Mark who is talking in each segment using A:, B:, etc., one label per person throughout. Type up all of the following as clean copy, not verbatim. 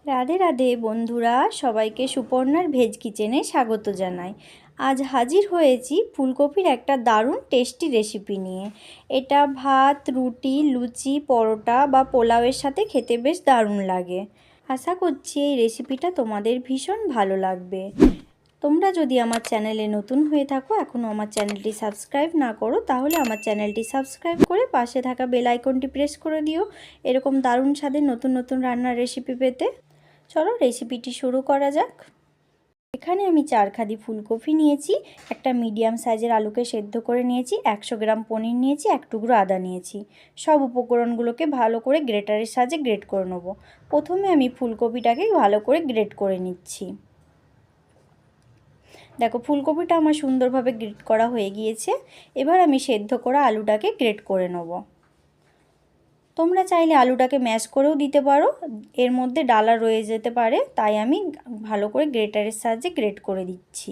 A: রাধে রাধে বন্ধুরা, সবাইকে সুপর্ণার ভেজ কিচেনে স্বাগত জানাই। আজ হাজির হয়েছি ফুলকপির একটা দারুণ টেস্টি রেসিপি নিয়ে। এটা ভাত, রুটি, লুচি, পরোটা বা পোলাওয়ের সাথে খেতে বেশ দারুণ লাগে। আশা করছি এই রেসিপিটা তোমাদের ভীষণ ভালো লাগবে। তোমরা যদি আমার চ্যানেলে নতুন হয়ে থাকো, এখনও আমার চ্যানেলটি সাবস্ক্রাইব না করো, তাহলে আমার চ্যানেলটি সাবস্ক্রাইব করে পাশে থাকা বেল আইকনটি প্রেস করে দিও এরকম দারুণ স্বাদের নতুন নতুন রান্নার রেসিপি পেতে। চলো রেসিপিটি শুরু করা যাক। এখানে আমি 4 খাদি ফুলকপি নিয়েছি, একটা মিডিয়াম সাইজের আলুকে সেদ্ধ করে নিয়েছি, 100 গ্রাম পনির নিয়েছি, 1 টুকরো আদা নিয়েছি। সব উপকরণগুলোকে ভালো করে গ্রেটারের সাহায্যে গ্রেট করে নেব। প্রথমে আমি ফুলকপিটাকে ভালো করে গ্রেট করে নিচ্ছি। দেখো ফুলকপিটা আমার সুন্দরভাবে গ্রেট করা হয়ে গিয়েছে। এবার আমি সেদ্ধ করা আলুটাকে গ্রেট করে নেব। তোমরা চাইলে আলুটাকে ম্যাশ করেও দিতে পারো, এর মধ্যে ডালা রয়ে যেতে পারে, তাই আমি ভালো করে গ্রেটারের সাহায্যে গ্রেট করে দিচ্ছি।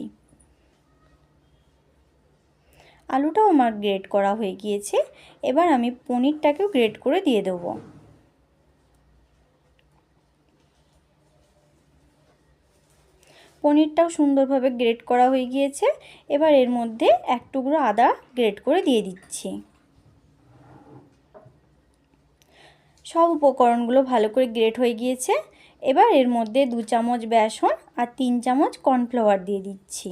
A: আলুটাও আমার গ্রেট করা হয়ে গিয়েছে। এবার আমি পনিরটাকেও গ্রেট করে দিয়ে দেব। পনিরটাও সুন্দরভাবে গ্রেট করা হয়ে গিয়েছে। এবার এর মধ্যে 1 টুকরো আদা গ্রেট করে দিয়ে দিচ্ছি। সব উপকরণগুলো ভালো করে গ্রেট হয়ে গিয়েছে। এবার এর মধ্যে 2 চামচ বেসন আর 3 চামচ কর্নফ্লাওয়ার দিয়ে দিচ্ছি।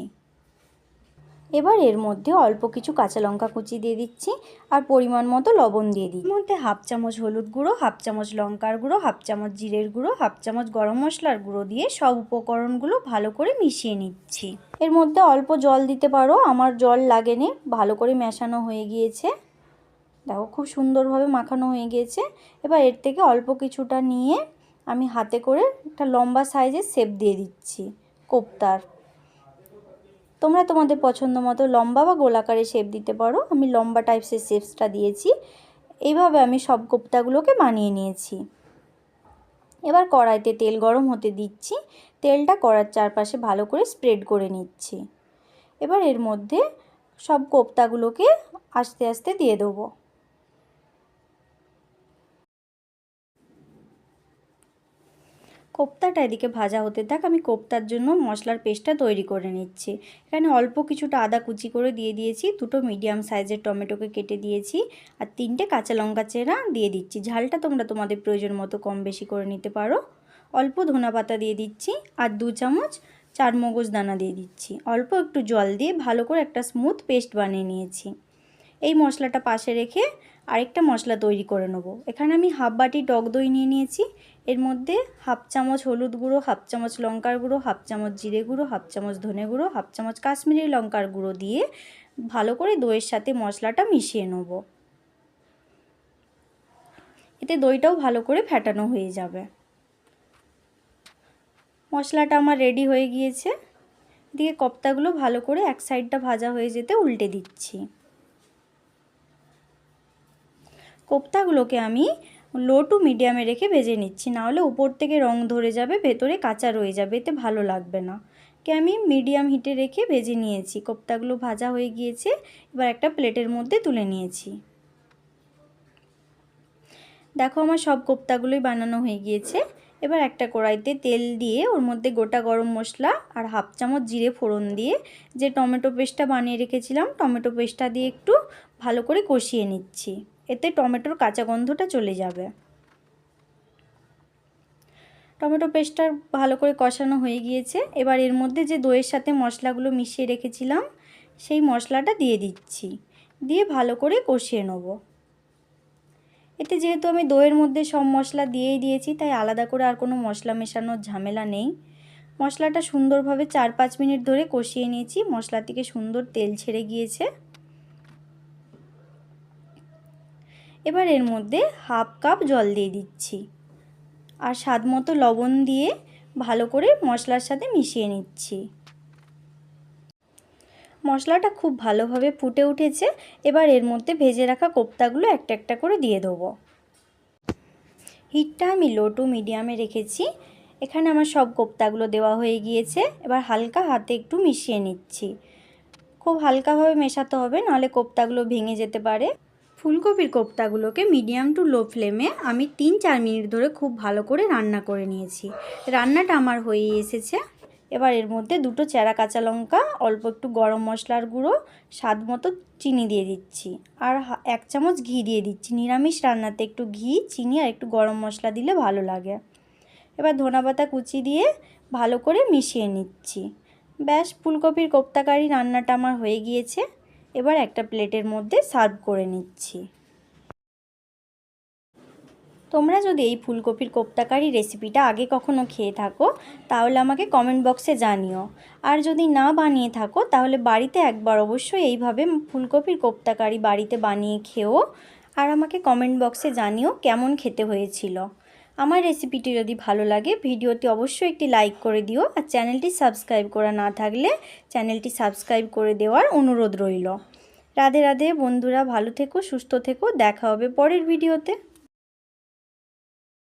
A: এবার এর মধ্যে অল্প কিছু কাঁচা লঙ্কা কুচি দিয়ে দিচ্ছি আর পরিমাণ মতো লবণ দিয়ে দিই। এর মধ্যে 1/2 চামচ হলুদ গুঁড়ো, 1/2 চামচ লঙ্কার গুঁড়ো, 1/2 চামচ জিরের গুঁড়ো, 1/2 চামচ গরম মশলার গুঁড়ো দিয়ে সব উপকরণগুলো ভালো করে মিশিয়ে নিচ্ছি। এর মধ্যে অল্প জল দিতে পারো, আমার জল লাগেনি, ভালো করে মেশানো হয়ে গিয়েছে। দেখো খুব সুন্দরভাবে মাখানো হয়ে গিয়েছে। এবার এর থেকে অল্প কিছুটা নিয়ে আমি হাতে করে একটা লম্বা সাইজের শেপ দিয়ে দিচ্ছি কোপ্তার। তোমরা তোমাদের পছন্দ মতো লম্বা বা গোলাকারে শেপ দিতে পারো, আমি লম্বা টাইপসের শেপসটা দিয়েছি। এইভাবে আমি সব কোপ্তাগুলোকে বানিয়ে নিয়েছি। এবার কড়াইতে তেল গরম হতে দিচ্ছি, তেলটা কড়ার চারপাশে ভালো করে স্প্রেড করে নিচ্ছি। এবার এর মধ্যে সব কোপ্তাগুলোকে আস্তে আস্তে দিয়ে দেবো। কোপ্তাটা এদিকে ভাজা হতে থাক, আমি কোপ্তার জন্য মশলার পেস্টটা তৈরি করে নিচ্ছি। এখানে অল্প কিছুটা আদা কুচি করে দিয়ে দিয়েছি, 2টো মিডিয়াম সাইজের টমেটোকে কেটে দিয়েছি আর 3টে কাঁচা লঙ্কা চেরা দিয়ে দিচ্ছি। ঝালটা তোমরা তোমাদের প্রয়োজন মতো কম বেশি করে নিতে পারো। অল্প ধনেপাতা দিয়ে দিচ্ছি আর 2 চামচ চারমগজ দানা দিয়ে দিচ্ছি। অল্প একটু জল দিয়ে ভালো করে একটা স্মুথ পেস্ট বানিয়ে নিয়েছি। এই মশলাটা পাশে রেখে আরেকটা মশলা তৈরি করে নেব। এখানে আমি 1/2 বাটি টক দই নিয়ে নিয়েছি। এর মধ্যে 1/2 চামচ হলুদ গুঁড়ো, 1/2 চামচ লঙ্কার গুঁড়ো, 1/2 চামচ জিরে গুঁড়ো, 1/2 চামচ ধনে গুঁড়ো, 1/2 চামচ কাশ্মীরি লঙ্কার গুঁড়ো দিয়ে ভালো করে দইয়ের সাথে মশলাটা মিশিয়ে নেব। এতে দইটাও ভালো করে ফেটানো হয়ে যাবে। মশলাটা আমার রেডি হয়ে গিয়েছে। এদিকে কোপ্তাগুলো ভালো করে এক সাইডটা ভাজা হয়ে যেতে উল্টে দিচ্ছি। কোপ্তাগুলোকে আমি লো টু মিডিয়ামে রেখে ভেজে নিচ্ছি, নাহলে উপর থেকে রং ধরে যাবে, ভেতরে কাঁচা রয়ে যাবে, এতে ভালো লাগবে না। আমি মিডিয়াম হিটে রেখে ভেজে নিয়েছি। কোপ্তাগুলো ভাজা হয়ে গিয়েছে। এবার একটা প্লেটের মধ্যে তুলে নিয়েছি। দেখো আমার সব কোপ্তাগুলোই বানানো হয়ে গিয়েছে। এবার একটা কড়াইতে তেল দিয়ে ওর মধ্যে গোটা গরম মশলা আর 1/2 চামচ জিরে ফোড়ন দিয়ে যে টমেটো পেস্টটা বানিয়ে রেখেছিলাম, টমেটো পেস্টটা দিয়ে একটু ভালো করে কষিয়ে নিচ্ছি। এতে টমেটোর কাঁচা গন্ধটা চলে যাবে। টমেটো পেস্টটা ভালো করে কষানো হয়ে গিয়েছে। এবার এর মধ্যে যে দইয়ের সাথে মশলাগুলো মিশিয়ে রেখেছিলাম সেই মশলাটা দিয়ে দিচ্ছি, দিয়ে ভালো করে কষিয়ে নেব। এতে যেহেতু আমি দইয়ের মধ্যে সব মশলা দিয়েই দিয়েছি, তাই আলাদা করে আর কোনো মশলা মেশানোর ঝামেলা নেই। মশলাটা সুন্দরভাবে 4-5 মিনিট ধরে কষিয়ে নিয়েছি। মশলা থেকে সুন্দর তেল ছেড়ে গিয়েছে। এবার এর মধ্যে 1/2 কাপ জল দিয়ে দিচ্ছি আর স্বাদ মতো লবণ দিয়ে ভালো করে মশলার সাথে মিশিয়ে নিচ্ছি। মশলাটা খুব ভালোভাবে ফুটে উঠেছে। এবার এর মধ্যে ভেজে রাখা কোপ্তাগুলো একটা একটা করে দিয়ে দেবো। হিটটা আমি লো টু মিডিয়ামে রেখেছি। এখানে আমার সব কোপ্তাগুলো দেওয়া হয়ে গিয়েছে। এবার হালকা হাতে একটু মিশিয়ে নিচ্ছি। খুব হালকাভাবে মেশাতে হবে, নাহলে কোপ্তাগুলো ভেঙে যেতে পারে। ফুলকপির কোপ্তাগুলোকে মিডিয়াম টু লো ফ্লেমে আমি 3-4 মিনিট ধরে খুব ভালো করে রান্না করে নিয়েছি। রান্নাটা আমার হয়ে এসেছে। এবার এর মধ্যে 2টো চেরা কাঁচা লঙ্কা, অল্প একটু গরম মশলার গুঁড়ো, স্বাদ মতো চিনি দিয়ে দিচ্ছি আর 1 চামচ ঘি দিয়ে দিচ্ছি। নিরামিষ রান্নাতে একটু ঘি, চিনি আর একটু গরম মশলা দিলে ভালো লাগে। এবার ধনেপাতা কুচি দিয়ে ভালো করে মিশিয়ে নিচ্ছি। ব্যাস, ফুলকপির কোপ্তা কারি রান্নাটা আমার হয়ে গিয়েছে। এবার একটা প্লেটের মধ্যে সার্ভ করে নিচ্ছি। তোমরা যদি এই ফুলকপির কোপ্তা কারি রেসিপিটা আগে কখনো খেয়ে থাকো তাহলে আমাকে কমেন্ট বক্সে জানিও। আর যদি না বানিয়ে থাকো তাহলে বাড়িতে একবার অবশ্যই এইভাবে ফুলকপির কোপ্তা কারি বাড়িতে বানিয়ে খেও আর আমাকে কমেন্ট বক্সে জানিও কেমন খেতে হয়েছিল। আমার রেসিপিটি যদি ভালো লাগে ভিডিওটি অবশ্যই একটি লাইক করে দিও আর চ্যানেলটি সাবস্ক্রাইব করা না থাকলে চ্যানেলটি সাবস্ক্রাইব করে দেওয়ার অনুরোধ রইল। রাধে রাধে বন্ধুরা, ভালো থেকো, সুস্থ থেকো, দেখা হবে পরের ভিডিওতে।